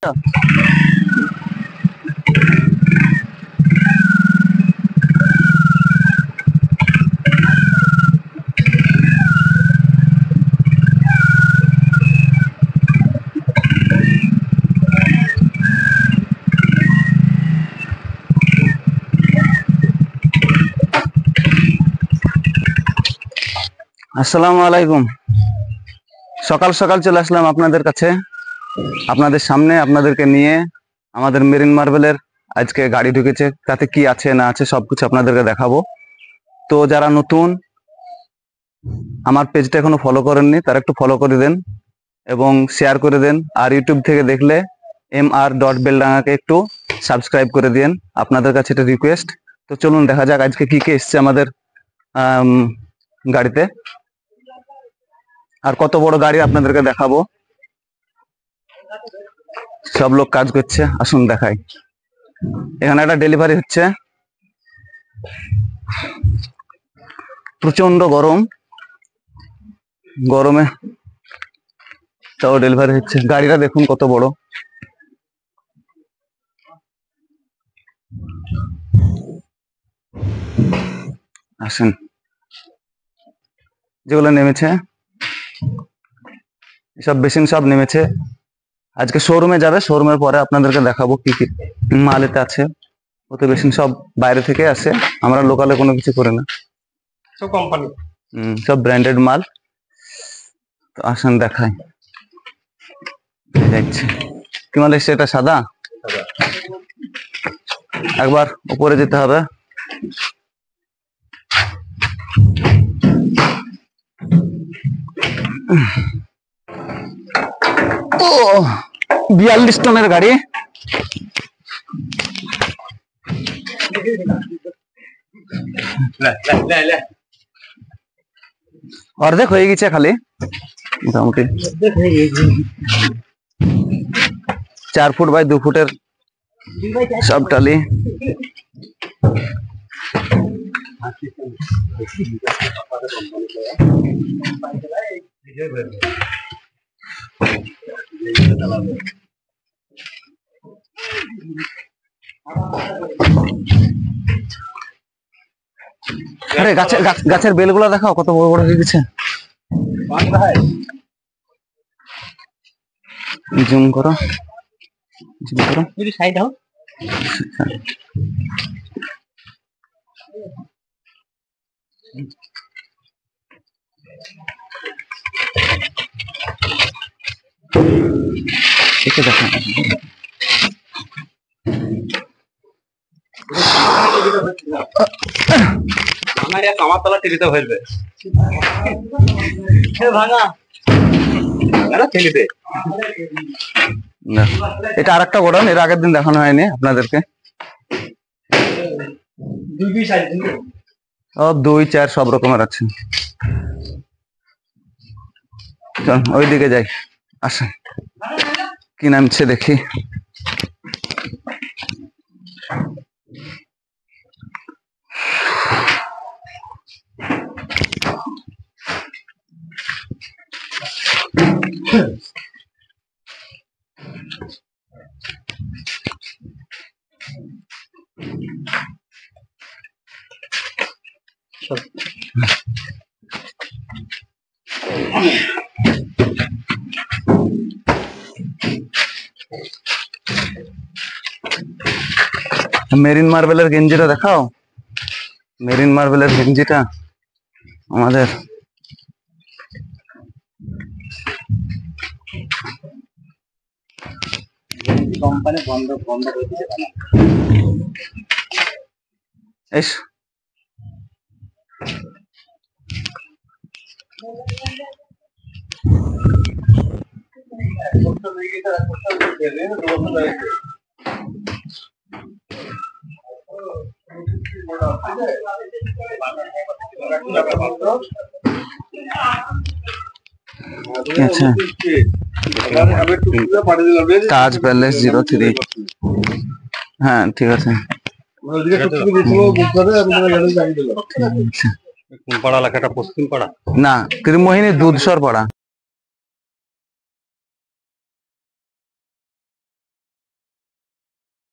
আসসালামু আলাইকুম। সকাল সকাল চলে আসলাম আপনাদের কাছে, আপনাদের সামনে, আপনাদেরকে নিয়ে। আমাদের মেরিন মার্বেলের আজকে গাড়ি ঢুকেছে, তাতে কি আছে না আছে সবকিছু আপনাদেরকে দেখাবো। তো যারা নতুন আমার পেজটা এখনো ফলো করেননি তারা একটু ফলো করে দেন এবং শেয়ার করে দেন। আর ইউটিউব থেকে দেখলে mr.বেলডাঙ্গাকে একটু সাবস্ক্রাইব করে দিন, আপনাদের কাছে এটা রিকোয়েস্ট। তো চলুন দেখা যাক আজকে কি কি এসছে আমাদের গাড়িতে, আর কত বড় গাড়ি আপনাদেরকে দেখাবো। সব লোক কাজ করছে, আসুন দেখাই। এখানে একটা ডেলিভারি হচ্ছে, প্রচন্ড গরম, গরমে তাও ডেলিভারি হচ্ছে। গাড়িটা দেখুন কত বড়। আসেন, যেগুলো নেমেছে সব বেসিন সব নেমেছে, আজকে শোরুমে যাবে, শোরুমের পরে আপনাদেরকে দেখাবো কি কি মাল এতে আছে। ওতে বেসিন সব বাইরে থেকে আসে, আমরা লোকালে কোনো কিছু করে না, সব কোম্পানি, সব ব্র্যান্ডেড মাল। তো আসেন দেখাই। যাচ্ছে কি মাল এসছে, এটা সাদা। একবার উপরে যেতে হবে। ও 42 টনের গাড়ি। অর্ধেক হয়ে গেছে, খালি মোটামুটি 4 ফুট বাই 2 ফুটের সব টালি। আরে গাছের বেলগুলো দেখাও কত বড় বড় হয়ে গেছে। জুম করো, জুম করো, সাইড দাও। দেখো আমার তলা টিভিতে হইবে ভাঙা না, এটা আরেকটা গোডাউন, এর আগের দিন দেখানো হয়নি আপনাদেরকে। সব 2, 4 সব রকমের আছে। চল ওইদিকে যাই, আসেন কি নামছে দেখি। মেরিন মার্বেলের গেঞ্জিটা দেখাও, মেরিন মার্বেলের গেঞ্জিটা আমাদের। কোম্পানি বন্ধ বন্ধ করে দিয়েছে। এস আচ্ছা, তাজ প্যালেস 03। হ্যাঁ ঠিক আছে। কোন পাড়া লেখাটা? পশ্চিম পাড়া না, ত্রিমোহিনী দুধসর পাড়া।